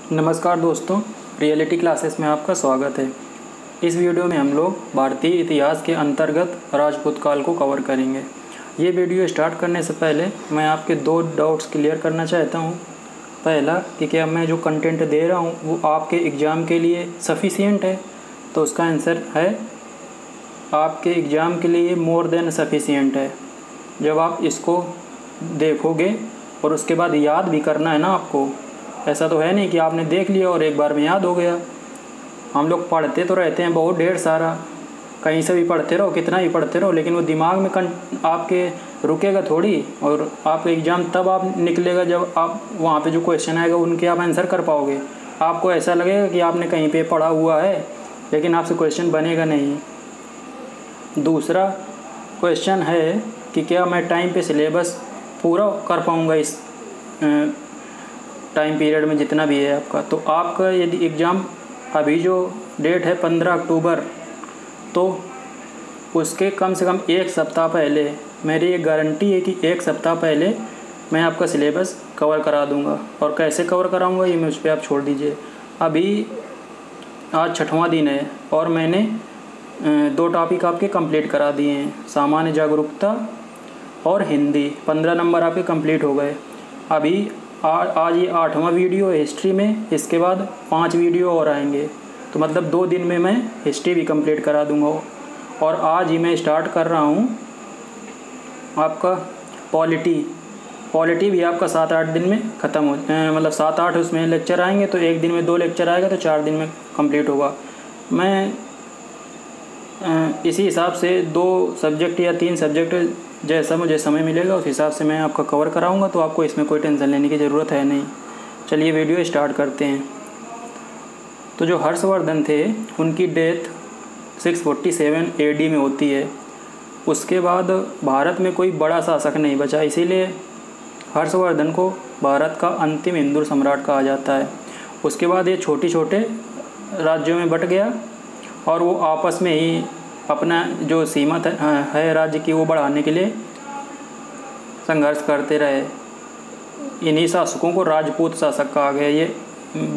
नमस्कार दोस्तों, reality classes में आपका स्वागत है। इस वीडियो में हम लोग भारतीय इतिहास के अंतर्गत राजपूत काल को कवर करेंगे। ये वीडियो स्टार्ट करने से पहले मैं आपके दो डाउट्स क्लियर करना चाहता हूँ। पहला कि क्या मैं जो कंटेंट दे रहा हूँ वो आपके एग्ज़ाम के लिए सफिशिएंट है, तो उसका आंसर है आपके एग्ज़ाम के लिए मोर देन सफिशिएंट है। जब आप इसको देखोगे और उसके बाद याद भी करना है ना आपको, ऐसा तो है नहीं कि आपने देख लिया और एक बार में याद हो गया। हम लोग पढ़ते तो रहते हैं बहुत ढेर सारा, कहीं से भी पढ़ते रहो, कितना भी पढ़ते रहो, लेकिन वो दिमाग में आपके रुकेगा थोड़ी। और आपका एग्ज़ाम तब आप निकलेगा जब आप वहाँ पे जो क्वेश्चन आएगा उनके आप आंसर कर पाओगे। आपको ऐसा लगेगा कि आपने कहीं पे पढ़ा हुआ है, लेकिन आपसे क्वेश्चन बनेगा नहीं। दूसरा क्वेश्चन है कि क्या मैं टाइम पे सिलेबस पूरा कर पाऊँगा इस टाइम पीरियड में जितना भी है आपका। तो आपका यदि एग्ज़ाम अभी जो डेट है 15 अक्टूबर, तो उसके कम से कम एक सप्ताह पहले मेरी ये गारंटी है कि एक सप्ताह पहले मैं आपका सिलेबस कवर करा दूंगा। और कैसे कवर कराऊंगा ये मुझ पर आप छोड़ दीजिए। अभी आज 6वां दिन है और मैंने 2 टॉपिक आपके कंप्लीट करा दिए हैं, सामान्य जागरूकता और हिंदी। 15 नंबर आपके कंप्लीट हो गए। अभी आज ये 8वां वीडियो है हिस्ट्री में, इसके बाद 5 वीडियो और आएंगे, तो मतलब 2 दिन में मैं हिस्ट्री भी कंप्लीट करा दूंगा। और आज ही मैं स्टार्ट कर रहा हूँ आपका पॉलिटी भी आपका 7-8 दिन में ख़त्म हो, मतलब 7-8 उसमें लेक्चर आएंगे, तो एक दिन में 2 लेक्चर आएगा, तो 4 दिन में कंप्लीट होगा। मैं इसी हिसाब से 2 सब्जेक्ट या 3 सब्जेक्ट जैसा मुझे समय मिलेगा उस हिसाब से मैं आपका कवर कराऊंगा, तो आपको इसमें कोई टेंशन लेने की ज़रूरत है नहीं। चलिए वीडियो स्टार्ट करते हैं। तो जो हर्षवर्धन थे उनकी डेथ 647 AD में होती है। उसके बाद भारत में कोई बड़ा शासक नहीं बचा, इसीलिए हर्षवर्धन को भारत का अंतिम हिंदू सम्राट कहा जाता है। उसके बाद ये छोटे छोटे राज्यों में बट गया और वो आपस में ही अपना जो सीमा है राज्य की वो बढ़ाने के लिए संघर्ष करते रहे। इन्हीं शासकों को राजपूत शासक कहा गया। ये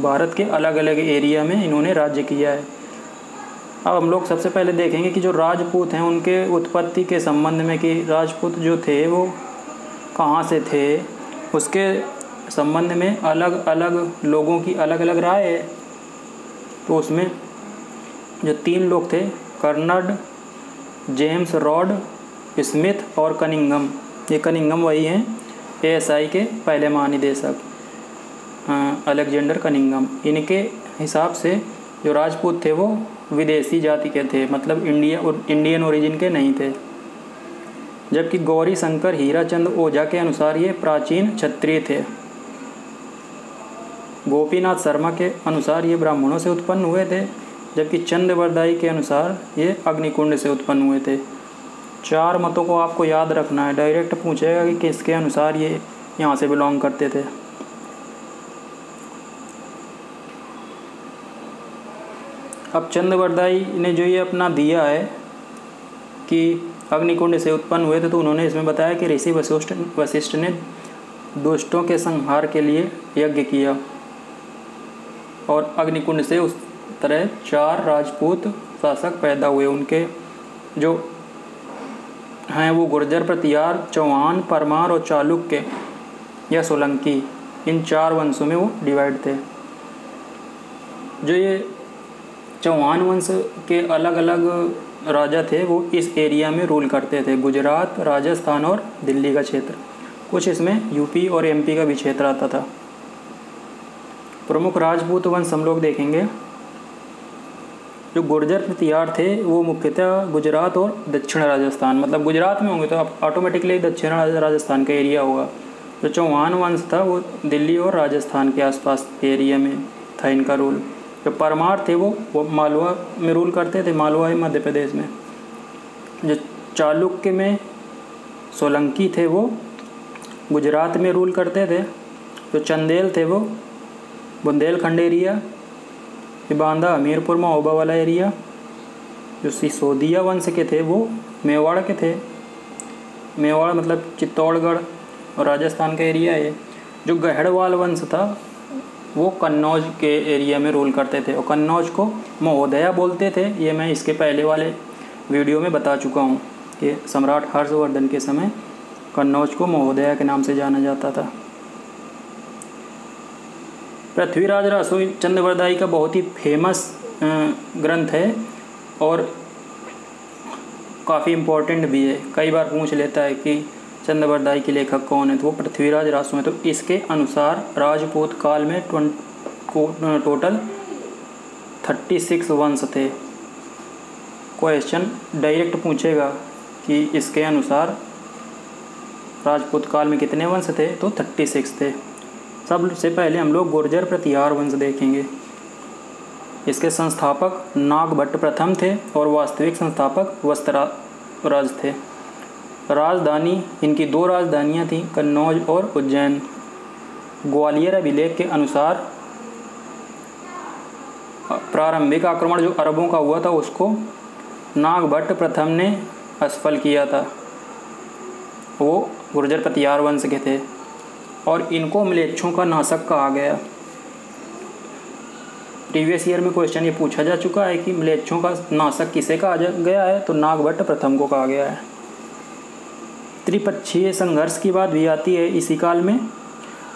भारत के अलग अलग एरिया में इन्होंने राज्य किया है। अब हम लोग सबसे पहले देखेंगे कि जो राजपूत हैं उनके उत्पत्ति के संबंध में, कि राजपूत जो थे वो कहाँ से थे, उसके संबंध में अलग अलग लोगों की अलग अलग राय है। तो उसमें जो 3 लोग थे, कर्नड, जेम्स रॉड स्मिथ और कनिंघम, ये कनिंघम वही हैं ASI के पहले महानिदेशक, अलेक्जेंडर कनिंघम। इनके हिसाब से जो राजपूत थे वो विदेशी जाति के थे, मतलब इंडियन ओरिजिन के नहीं थे। जबकि गौरी शंकर हीराचंद ओझा के अनुसार ये प्राचीन क्षत्रिय थे। गोपीनाथ शर्मा के अनुसार ये ब्राह्मणों से उत्पन्न हुए थे, जबकि चंद्रवरदाई के अनुसार ये अग्निकुंड से उत्पन्न हुए थे। 4 मतों को आपको याद रखना है, डायरेक्ट पूछेगा कि किसके अनुसार ये यहाँ से बिलोंग करते थे। अब चंद्रवरदाई ने जो ये अपना दिया है कि अग्निकुंड से उत्पन्न हुए थे, तो उन्होंने इसमें बताया कि ऋषि वशिष्ठ ने दुष्टों के संहार के लिए यज्ञ किया और अग्निकुंड से उस तरह 4 राजपूत शासक पैदा हुए। उनके जो हैं वो गुर्जर, प्रतिहार, चौहान, परमार और चालुक्य या सोलंकी, इन 4 वंशों में वो डिवाइड थे। जो ये चौहान वंश के अलग अलग राजा थे वो इस एरिया में रूल करते थे, गुजरात, राजस्थान और दिल्ली का क्षेत्र। कुछ इसमें यूपी और MP का भी क्षेत्र आता था। प्रमुख राजपूत वंश हम लोग देखेंगे। जो गुर्जर प्रतिहार थे वो मुख्यतः गुजरात और दक्षिण राजस्थान, मतलब गुजरात में होंगे तो आप ऑटोमेटिकली दक्षिण राजस्थान का एरिया होगा। जो चौहान वंश था वो दिल्ली और राजस्थान के आसपास एरिया में था इनका रूल। जो परमार थे वो मालवा में रूल करते थे, मालवा है मध्य प्रदेश में। जो चालुक्य में सोलंकी थे वो गुजरात में रूल करते थे। जो चंदेल थे वो बुंदेलखंड एरिया, बांदा हमीरपुर महोबा वाला एरिया। जो सिसोदिया वंश के थे वो मेवाड़ के थे, मेवाड़ मतलब चित्तौड़गढ़ और राजस्थान का एरिया है। जो गहड़वाल वंश था वो कन्नौज के एरिया में रूल करते थे और कन्नौज को महोदया बोलते थे। ये मैं इसके पहले वाले वीडियो में बता चुका हूँ कि सम्राट हर्षवर्धन के समय कन्नौज को महोदया के नाम से जाना जाता था। पृथ्वीराज रासो चंद्रवरदाई का बहुत ही फेमस ग्रंथ है और काफ़ी इम्पोर्टेंट भी है। कई बार पूछ लेता है कि चंद्रवरदाई के लेखक कौन है, तो वो पृथ्वीराज रासो हैं। तो इसके अनुसार राजपूत काल में टोटल 36 वंश थे। क्वेश्चन डायरेक्ट पूछेगा कि इसके अनुसार राजपूत काल में कितने वंश थे, तो 36 थे। सबसे पहले हम लोग गुर्जर प्रतिहार वंश देखेंगे। इसके संस्थापक नागभट्ट प्रथम थे और वास्तविक संस्थापक वत्सराज थे। राजधानी, इनकी 2 राजधानियाँ थीं, कन्नौज और उज्जैन। ग्वालियर अभिलेख के अनुसार प्रारंभिक आक्रमण जो अरबों का हुआ था उसको नागभट्ट प्रथम ने असफल किया था। वो गुर्जर प्रतिहार वंश के थे और इनको म्लेच्छों का नाशक कहा गया। प्रीवियस ईयर में क्वेश्चन ये पूछा जा चुका है कि म्लेच्छों का नाशक किसे कहा गया है, तो नागभट्ट प्रथम को कहा गया है। त्रिपक्षीय संघर्ष की बात भी आती है इसी काल में,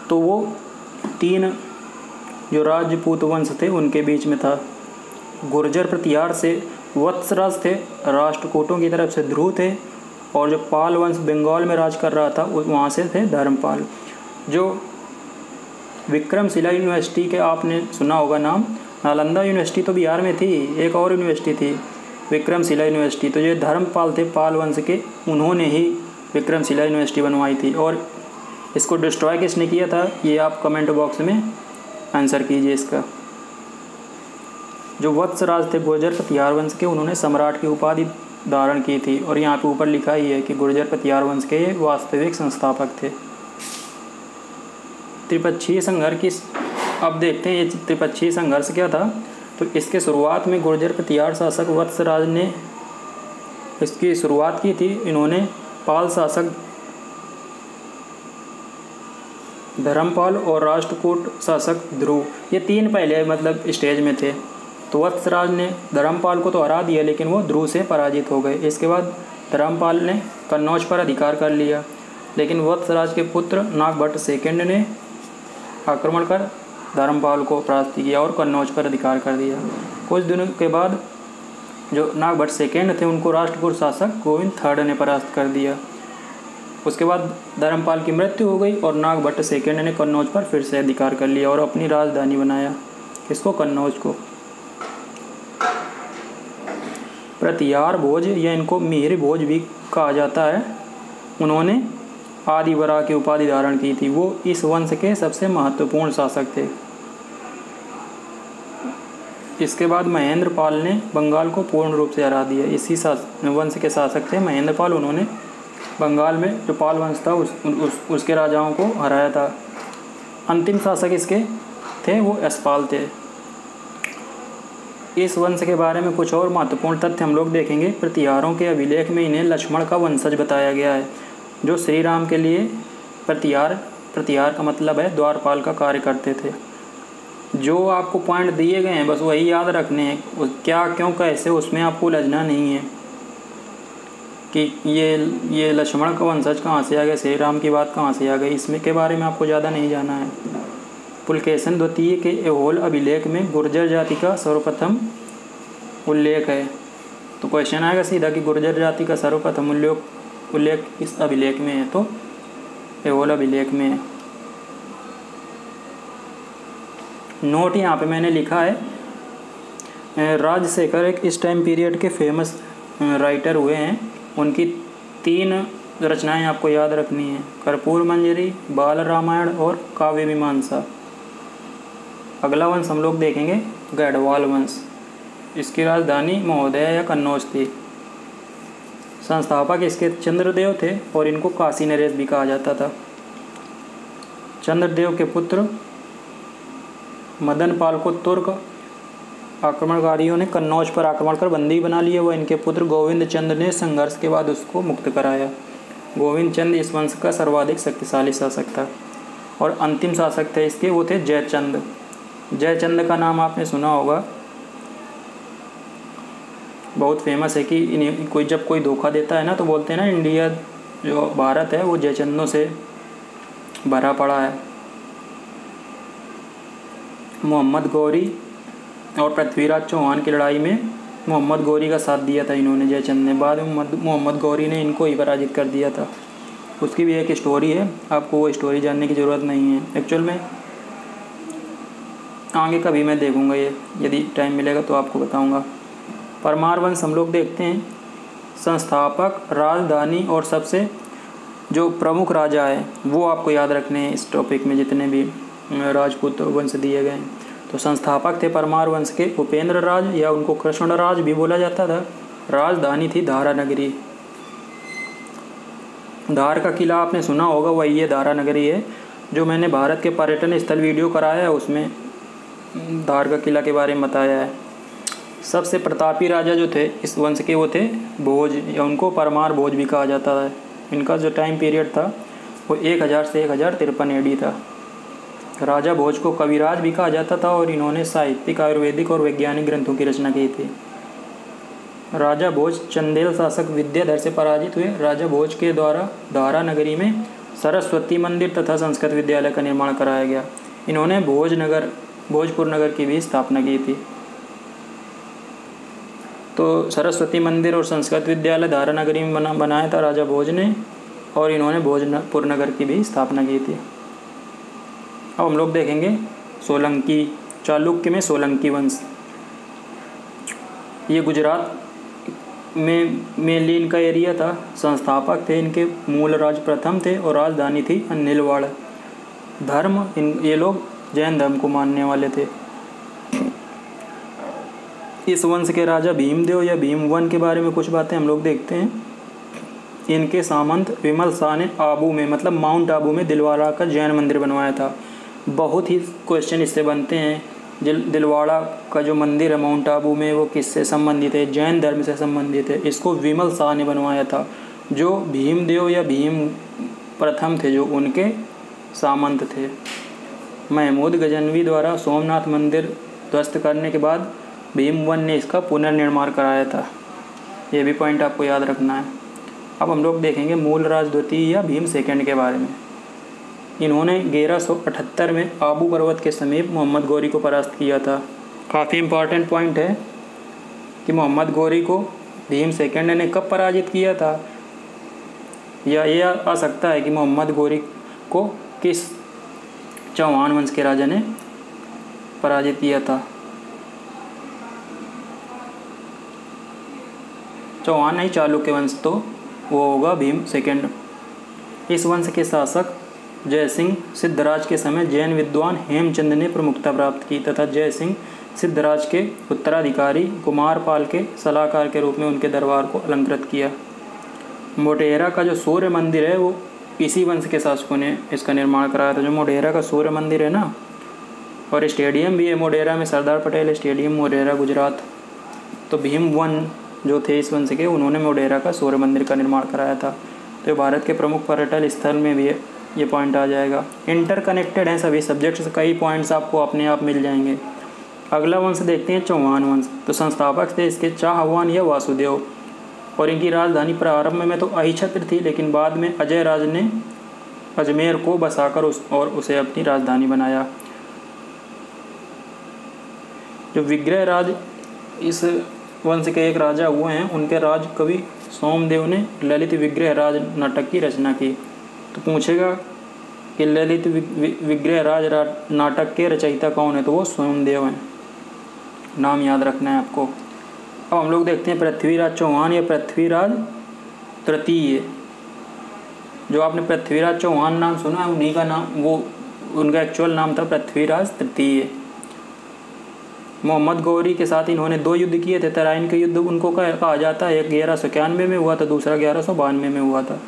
तो वो 3 जो राजपूत वंश थे उनके बीच में था। गुर्जर प्रतिहार से वत्सराज थे, राष्ट्रकूटों की तरफ से ध्रुव थे, और जो पाल वंश बंगाल में राज कर रहा था वहाँ से थे धर्मपाल। जो विक्रमशिला यूनिवर्सिटी के आपने सुना होगा नाम, नालंदा यूनिवर्सिटी तो बिहार में थी, एक और यूनिवर्सिटी थी विक्रमशिला यूनिवर्सिटी, तो ये धर्मपाल थे पाल वंश के, उन्होंने ही विक्रमशिला यूनिवर्सिटी बनवाई थी। और इसको डिस्ट्रॉय किसने किया था, ये आप कमेंट बॉक्स में आंसर कीजिए इसका। जो वत्सराज थे गुर्जर प्रतिहार वंश के, उन्होंने सम्राट की उपाधि धारण की थी और यहाँ पे ऊपर लिखा ही है कि गुर्जर प्रतिहार वंश के ये वास्तविक संस्थापक थे। त्रिपक्षीय संघर्ष की अब देखते हैं ये त्रिपक्षीय संघर्ष क्या था। तो इसके शुरुआत में गुर्जर प्रतिहार शासक वत्सराज ने इसकी शुरुआत की थी। इन्होंने पाल शासक धर्मपाल और राष्ट्रकूट शासक ध्रुव, ये 3 पहले मतलब स्टेज में थे। तो वत्सराज ने धर्मपाल को तो हरा दिया, लेकिन वो ध्रुव से पराजित हो गए। इसके बाद धर्मपाल ने कन्नौज पर अधिकार कर लिया, लेकिन वत्सराज के पुत्र नागभट्ट सेकंड ने आक्रमण कर धर्मपाल को परास्त किया और कन्नौज पर अधिकार कर दिया। कुछ दिनों के बाद जो नागभट्ट सेकंड थे उनको राष्ट्रकूट शासक गोविंद थर्ड ने परास्त कर दिया। उसके बाद धर्मपाल की मृत्यु हो गई और नागभट्ट सेकंड ने कन्नौज पर फिर से अधिकार कर लिया और अपनी राजधानी बनाया, इसको कन्नौज को। प्रतिहार भोज या इनको मिहिर भोज भी कहा जाता है, उन्होंने आदि वरा की उपाधि धारण की थी। वो इस वंश के सबसे महत्वपूर्ण शासक थे। इसके बाद महेंद्र पाल ने बंगाल को पूर्ण रूप से हरा दिया। इसी वंश के शासक थे महेंद्र पाल, उन्होंने बंगाल में जो पाल वंश था उसके राजाओं को हराया था। अंतिम शासक इसके थे वो यशपाल थे। इस वंश के बारे में कुछ और महत्वपूर्ण तथ्य हम लोग देखेंगे। प्रतिहारों के अभिलेख में इन्हें लक्ष्मण का वंशज बताया गया है, जो श्री राम के लिए प्रतिहार का मतलब है द्वारपाल का कार्य करते थे। जो आपको पॉइंट दिए गए हैं बस वही याद रखने हैं, क्या क्यों कैसे उसमें आपको उलझना नहीं है कि ये लक्ष्मण का वंशज कहाँ से आ गया, श्री राम की बात कहाँ से आ गई, इसमें के बारे में आपको ज़्यादा नहीं जाना है। पुलकेशन द्वितीय के ऐहोल अभिलेख में गुर्जर जाति का सर्वप्रथम उल्लेख है। तो क्वेश्चन आएगा सीधा कि गुर्जर जाति का सर्वप्रथम उल्लेख इस अभिलेख में है, तो ऐहोल अभिलेख में है। नोट यहाँ पे मैंने लिखा है, राजशेखर एक इस टाइम पीरियड के फेमस राइटर हुए हैं। उनकी 3 रचनाएं आपको याद रखनी है, कर्पूर मंजरी, बाल रामायण और काव्य मीमांसा। अगला वंश हम लोग देखेंगे गढ़वाल वंश। इसकी राजधानी महोदया या कन्नौज थी। संस्थापक इसके चंद्रदेव थे और इनको काशी नरेश भी कहा जाता था। चंद्रदेव के पुत्र मदन पाल को तुर्क आक्रमणकारियों ने कन्नौज पर आक्रमण कर बंदी बना लिया। वह इनके पुत्र गोविंद चंद ने संघर्ष के बाद उसको मुक्त कराया। गोविंद चंद इस वंश का सर्वाधिक शक्तिशाली शासक था और अंतिम शासक थे इसके वो थे जयचंद। जयचंद का नाम आपने सुना होगा, बहुत फेमस है कि कोई जब कोई धोखा देता है ना तो बोलते हैं ना इंडिया जो भारत है वो जयचंदों से भरा पड़ा है। मोहम्मद गौरी और पृथ्वीराज चौहान की लड़ाई में मोहम्मद गौरी का साथ दिया था इन्होंने, जयचंद ने। बाद में मोहम्मद गौरी ने इनको ही पराजित कर दिया था। उसकी भी एक स्टोरी है, आपको वो स्टोरी जानने की ज़रूरत नहीं है एक्चुअल में, आगे कभी मैं देखूंगा ये, यदि टाइम मिलेगा तो आपको बताऊंगा। परमार वंश हम लोग देखते हैं। संस्थापक, राजधानी और सबसे जो प्रमुख राजा है वो आपको याद रखने हैं इस टॉपिक में, जितने भी राजपूत वंश दिए गए हैं। तो संस्थापक थे परमार वंश के उपेंद्र राज, या उनको कृष्ण राज भी बोला जाता था। राजधानी थी धारा नगरी। धार का किला आपने सुना होगा, वही ये धारा नगरी है। जो मैंने भारत के पर्यटन स्थल वीडियो कराया है उसमें धार का किला के बारे में बताया है। सबसे प्रतापी राजा जो थे इस वंश के वो थे भोज, या उनको परमार भोज भी कहा जाता है। इनका जो टाइम पीरियड था वो 1000 से 1053 AD था। राजा भोज को कविराज भी कहा जाता था और इन्होंने साहित्यिक, आयुर्वेदिक और वैज्ञानिक ग्रंथों की रचना की थी। राजा भोज चंदेल शासक विद्याधर से पराजित हुए। राजा भोज के द्वारा धारा नगरी में सरस्वती मंदिर तथा संस्कृत विद्यालय का निर्माण कराया गया। इन्होंने भोजपुर नगर की भी स्थापना की थी। तो सरस्वती मंदिर और संस्कृत विद्यालय धारा नगरी में बनाया था राजा भोज ने, और इन्होंने भोजपुर नगर की भी स्थापना की थी। अब हम लोग देखेंगे सोलंकी, चालुक्य में सोलंकी वंश। ये गुजरात में मेनली इनका एरिया था। संस्थापक थे इनके मूल राज प्रथम थे और राजधानी थी अनिलवाड़। धर्म, ये लोग जैन धर्म को मानने वाले थे। इस वंश के राजा भीमदेव या भीमवन के बारे में कुछ बातें हम लोग देखते हैं। इनके सामंत विमल शाह ने आबू में, मतलब माउंट आबू में दिलवाड़ा का जैन मंदिर बनवाया था। बहुत ही क्वेश्चन इससे बनते हैं। दिलवाड़ा का जो मंदिर है माउंट आबू में वो किससे संबंधित है? जैन धर्म से संबंधित है। इसको विमल शाह ने बनवाया था, जो भीमदेव या भीम प्रथम थे, जो उनके सामंत थे। महमूद गजनवी द्वारा सोमनाथ मंदिर ध्वस्त करने के बाद भीमवन ने इसका पुनर्निर्माण कराया था। ये भी पॉइंट आपको याद रखना है। अब हम लोग देखेंगे मूलराज द्वितीय या भीम सेकंड के बारे में। इन्होंने 1178 में आबू पर्वत के समीप मोहम्मद गौरी को परास्त किया था। काफ़ी इम्पॉर्टेंट पॉइंट है कि मोहम्मद गौरी को भीम सेकंड ने कब पराजित किया था, या ये आ सकता है कि मोहम्मद गौरी को किस चौहान वंश के राजा ने पराजित किया था। चौहान नहीं, चालुक्य वंश, तो वो होगा भीम सेकंड। इस वंश के शासक जयसिंह सिद्धराज के समय जैन विद्वान हेमचंद ने प्रमुखता प्राप्त की तथा जयसिंह सिद्धराज के उत्तराधिकारी कुमारपाल के सलाहकार के रूप में उनके दरबार को अलंकृत किया। मोटेरा का जो सूर्य मंदिर है वो इसी वंश के शासकों ने इसका निर्माण कराया था। जो मोटेरा का सूर्य मंदिर है ना, और स्टेडियम भी है मोटेरा में, सरदार पटेल स्टेडियम, मोटेरा, गुजरात। तो भीमवन जो थे इस वंश के, उन्होंने मोटेरा का सूर्य मंदिर का निर्माण कराया था। तो भारत के प्रमुख पर्यटन स्थल में भी ये पॉइंट आ जाएगा। इंटरकनेक्टेड हैं सभी सब्जेक्ट्स, कई पॉइंट्स आपको अपने आप मिल जाएंगे। अगला वंश देखते हैं चौहान वंश। तो संस्थापक थे इसके चाहवान या वासुदेव, और इनकी राजधानी प्रारंभ में तो अहिछत्र थी, लेकिन बाद में अजय राज ने अजमेर को बसाकर उसे अपनी राजधानी बनाया। जो विग्रह राज इस वंश के एक राजा हुए हैं, उनके राज कवि सोमदेव ने ललित विग्रह राज नाटक की रचना की। तो पूछेगा कि ललित विग्रह राज नाटक के रचयिता कौन है, तो वो सोमदेव हैं। नाम याद रखना है आपको। अब हम लोग देखते हैं पृथ्वीराज चौहान या पृथ्वीराज तृतीय। जो आपने पृथ्वीराज चौहान नाम सुना है, उन्हीं का नाम, वो उनका एक्चुअल नाम था पृथ्वीराज तृतीय। मोहम्मद गौरी के साथ इन्होंने 2 युद्ध किए थे। तराइन के युद्ध उनको कहा जाता है, एक 1191 में हुआ था, दूसरा 1192 में हुआ था।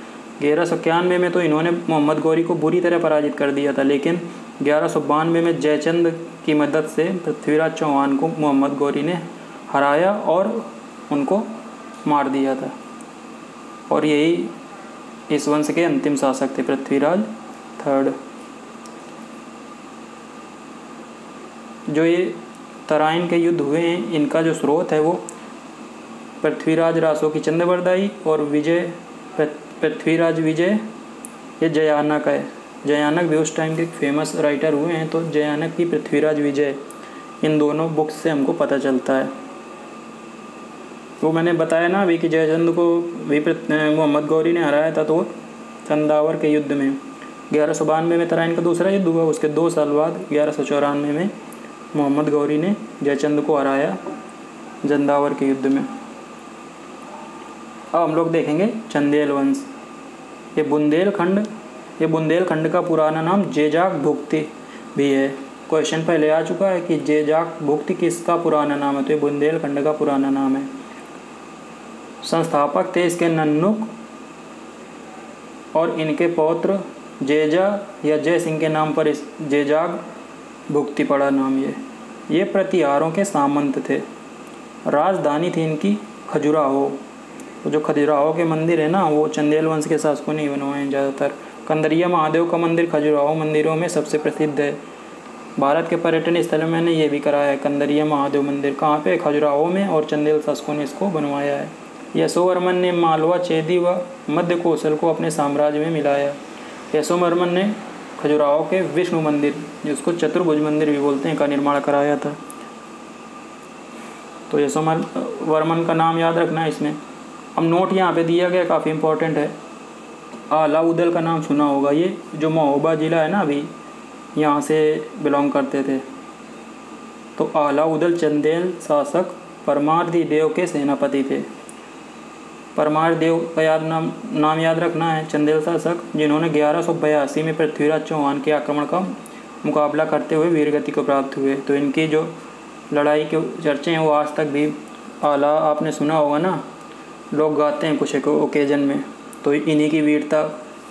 1191 में तो इन्होंने मोहम्मद गौरी को बुरी तरह पराजित कर दिया था, लेकिन 1192 में जयचंद की मदद से पृथ्वीराज चौहान को मोहम्मद गौरी ने हराया और उनको मार दिया था। और यही इस वंश के अंतिम शासक थे, पृथ्वीराज थर्ड। जो ये तराइन के युद्ध हुए हैं इनका जो स्रोत है वो पृथ्वीराज रासो की चंद्रबरदाई और पृथ्वीराज विजय ये जयानक है। जयानक भी उस टाइम के फेमस राइटर हुए हैं, तो जयानक की पृथ्वीराज विजय, इन दोनों बुक्स से हमको पता चलता है। वो मैंने बताया ना अभी कि जयचंद को भी मोहम्मद गौरी ने हराया था, तो चंदावर के युद्ध में 1192 में तराइन का दूसरा युद्ध हुआ। उसके 2 साल बाद 1194 में मोहम्मद गौरी ने जयचंद को हराया चंदावर के युद्ध में। अब हम लोग देखेंगे चंदेल वंश। ये बुंदेलखंड का पुराना नाम जेजाक भुक्ति भी है। क्वेश्चन पहले आ चुका है कि जेजाक भुक्ति किसका पुराना नाम है, तो ये बुंदेलखंड का पुराना नाम है। संस्थापक थे इसके नन्नुक और इनके पौत्र जेजा या जय सिंह के नाम पर इस जेजाक भुक्ति पड़ा नाम। ये प्रतिहारों के सामंत थे। राजधानी थी इनकी खजुराहो। तो जो खजुराहो के मंदिर है ना वो चंदेल वंश के शासकों ने बनवाए हैं ज़्यादातर। कंदरिया महादेव का मंदिर खजुराहो मंदिरों में सबसे प्रसिद्ध है। भारत के पर्यटन स्थल में मैंने ये भी कराया है कंदरिया महादेव मंदिर। कहाँ पे? खजुराहो में, और चंदेल शासकों ने इसको बनवाया है। यशोवर्मन ने मालवा, चेदी व मध्य कौशल को अपने साम्राज्य में मिलाया। यशोवर्मन ने खजुराहो के विष्णु मंदिर, जिसको चतुर्भुज मंदिर भी बोलते हैं, का निर्माण कराया था। तो यशोवर्मन का नाम याद रखना है इसमें। अब नोट यहाँ पे दिया गया, काफ़ी इंपॉर्टेंट है। आलाउदल का नाम सुना होगा, ये जो महोबा जिला है ना अभी, यहाँ से बिलोंग करते थे। तो आलाउदल चंदेल शासक परमारदी देव के सेनापति थे। परमार देव का नाम याद रखना है। चंदेल शासक जिन्होंने 1182 में पृथ्वीराज चौहान के आक्रमण का मुकाबला करते हुए वीरगति को प्राप्त हुए। तो इनकी जो लड़ाई के चर्चे हैं वो आज तक भी आला आपने सुना होगा ना, लोग गाते हैं कुछ एक ओकेजन में, तो इन्हीं की वीरता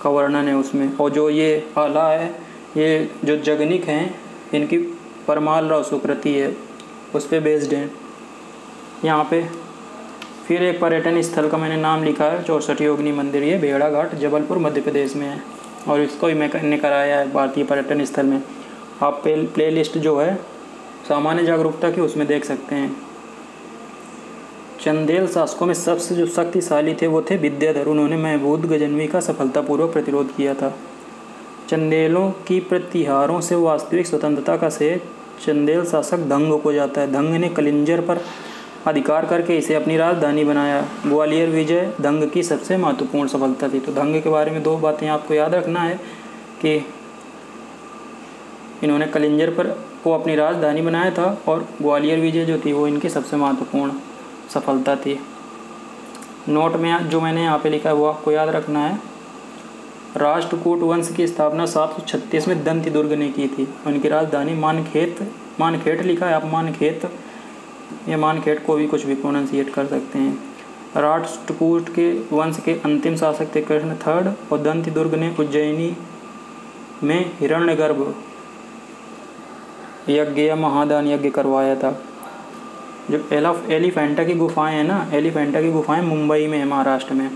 का वर्णन है उसमें। और जो ये आला है, ये जो जगनिक हैं, इनकी परमाल राव सुकृति है, उस पर बेस्ड हैं। यहाँ पे फिर एक पर्यटन स्थल का मैंने नाम लिखा है, 64 योगिनी मंदिर। ये भेड़ा घाट जबलपुर मध्य प्रदेश में है, और इसको भी मैंने कराया है भारतीय पर्यटन स्थल में। आप प्ले लिस्ट जो है सामान्य जागरूकता की, उसमें देख सकते हैं। चंदेल शासकों में सबसे जो शक्तिशाली थे वो थे विद्याधर। उन्होंने महमूद गजनवी का सफलतापूर्वक प्रतिरोध किया था। चंदेलों की प्रतिहारों से वास्तविक स्वतंत्रता का श्रेय चंदेल शासक धंग को जाता है। धंग ने कलिंजर पर अधिकार करके इसे अपनी राजधानी बनाया। ग्वालियर विजय धंग की सबसे महत्वपूर्ण सफलता थी। तो धंग के बारे में 2 बातें आपको याद रखना है कि इन्होंने कलिंजर पर को अपनी राजधानी बनाया था, और ग्वालियर विजय जो थी वो इनकी सबसे महत्वपूर्ण सफलता थी। नोट में जो मैंने यहाँ पे लिखा है वो आपको याद रखना है। राष्ट्रकूट वंश की स्थापना 736 में दंती दुर्ग ने की थी। उनकी राजधानी मानखेट लिखा है आप, मानखेत या मानखेट को भी कुछ भी प्रोनाउंसिएट कर सकते हैं। राष्ट्रकूट के वंश के अंतिम शासक थे कृष्ण III, और दंती दुर्ग ने उज्जैनी में हिरण्यगर्भ यज्ञ या महादान यज्ञ करवाया था। जो एलिफेंटा की गुफाएं हैं ना, एलिफेंटा की गुफाएं मुंबई में है, महाराष्ट्र में,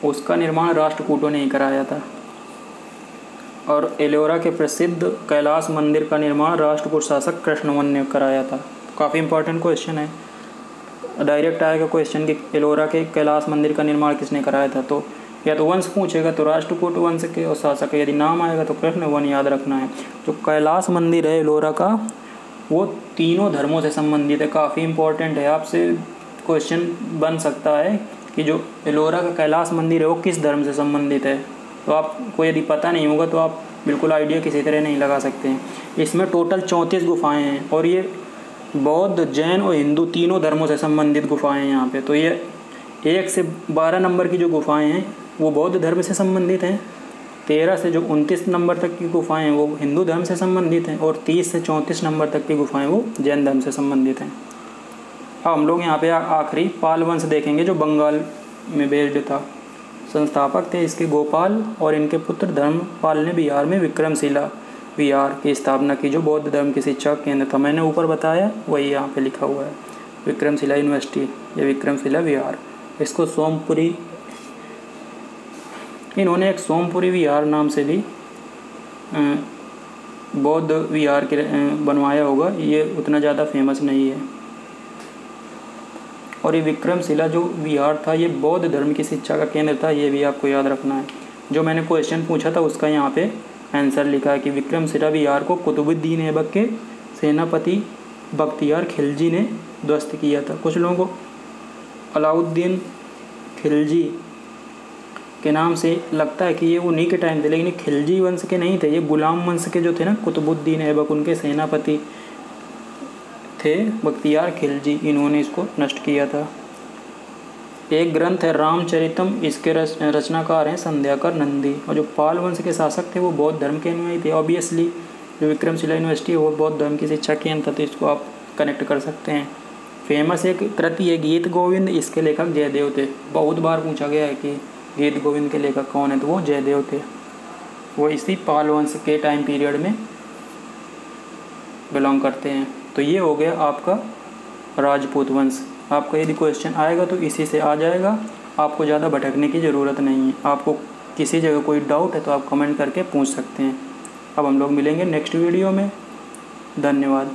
उसका निर्माण राष्ट्रकूटों ने ही कराया था। और एलोरा के प्रसिद्ध कैलाश मंदिर का निर्माण राष्ट्रकूट शासक कृष्णवन ने कराया था। काफ़ी इंपॉर्टेंट क्वेश्चन है, डायरेक्ट आएगा क्वेश्चन कि एलोरा के कैलाश मंदिर का निर्माण किसने कराया था। तो या तो वंश पूछेगा तो राष्ट्रकूट वंश के और शासक, यदि नाम आएगा तो कृष्णवन याद रखना है। जो कैलाश मंदिर है एलोरा का, वो तीनों धर्मों से संबंधित है। काफ़ी इंपॉर्टेंट है, आपसे क्वेश्चन बन सकता है कि जो एलोरा का कैलाश मंदिर है वो किस धर्म से संबंधित है। तो आपको यदि पता नहीं होगा तो आप बिल्कुल आइडिया किसी तरह नहीं लगा सकते हैं। इसमें टोटल 34 गुफाएँ हैं, और ये बौद्ध, जैन और हिंदू तीनों धर्मों से संबंधित गुफाएँ हैं यहाँ पे। तो ये 1 से 12 नंबर की जो गुफाएँ हैं वो बौद्ध धर्म से संबंधित हैं। 13 से जो 29 नंबर तक की गुफाएं हैं वो हिंदू धर्म से संबंधित हैं, और 30 से 34 नंबर तक की गुफाएं वो जैन धर्म से संबंधित हैं। अब हम लोग यहाँ पे आखिरी पाल वंश देखेंगे जो बंगाल में बेस्ड था। संस्थापक थे इसके गोपाल, और इनके पुत्र धर्मपाल ने बिहार में विक्रमशिला विहार की स्थापना की, जो बौद्ध धर्म की शिक्षा केंद्र था। मैंने ऊपर बताया वही यहाँ पे लिखा हुआ है, विक्रमशिला यूनिवर्सिटी या विक्रमशिला विहार। इसको सोमपुरी, इन्होंने एक सोमपुरी विहार नाम से भी बौद्ध विहार के बनवाया होगा, ये उतना ज़्यादा फेमस नहीं है। और ये विक्रमशिला जो विहार था ये बौद्ध धर्म की शिक्षा का केंद्र था, ये भी आपको याद रखना है। जो मैंने क्वेश्चन पूछा था उसका यहाँ पे आंसर लिखा है कि विक्रमशिला विहार को कुतुबुद्दीन ऐबक के सेनापति बख्तियार खिलजी ने ध्वस्त किया था। कुछ लोगों को अलाउद्दीन खिलजी के नाम से लगता है कि ये उन्हीं के टाइम थे, लेकिन ये खिलजी वंश के नहीं थे, ये गुलाम वंश के जो थे ना कुतुबुद्दीन ऐबक, उनके सेनापति थे बख्तियार खिलजी, इन्होंने इसको नष्ट किया था। एक ग्रंथ है रामचरितम, इसके रचनाकार हैं संध्याकर नंदी। और जो पाल वंश के शासक थे वो बौद्ध धर्म के अनुयायी थे। ऑब्वियसली जो विक्रमशिला यूनिवर्सिटी है वो बौद्ध धर्म की शिक्षा केंद्र था, तो इसको आप कनेक्ट कर सकते हैं। फेमस एक कृति है गीत गोविंद, इसके लेखक जयदेव थे। बहुत बार पूछा गया है कि गीत गोविंद के लेखक कौन है, तो वो जयदेव थे। वो इसी पाल वंश के टाइम पीरियड में बिलोंग करते हैं। तो ये हो गया आपका राजपूत वंश। आपका यदि क्वेश्चन आएगा तो इसी से आ जाएगा, आपको ज़्यादा भटकने की ज़रूरत नहीं है। आपको किसी जगह कोई डाउट है तो आप कमेंट करके पूछ सकते हैं। अब हम लोग मिलेंगे नेक्स्ट वीडियो में। धन्यवाद।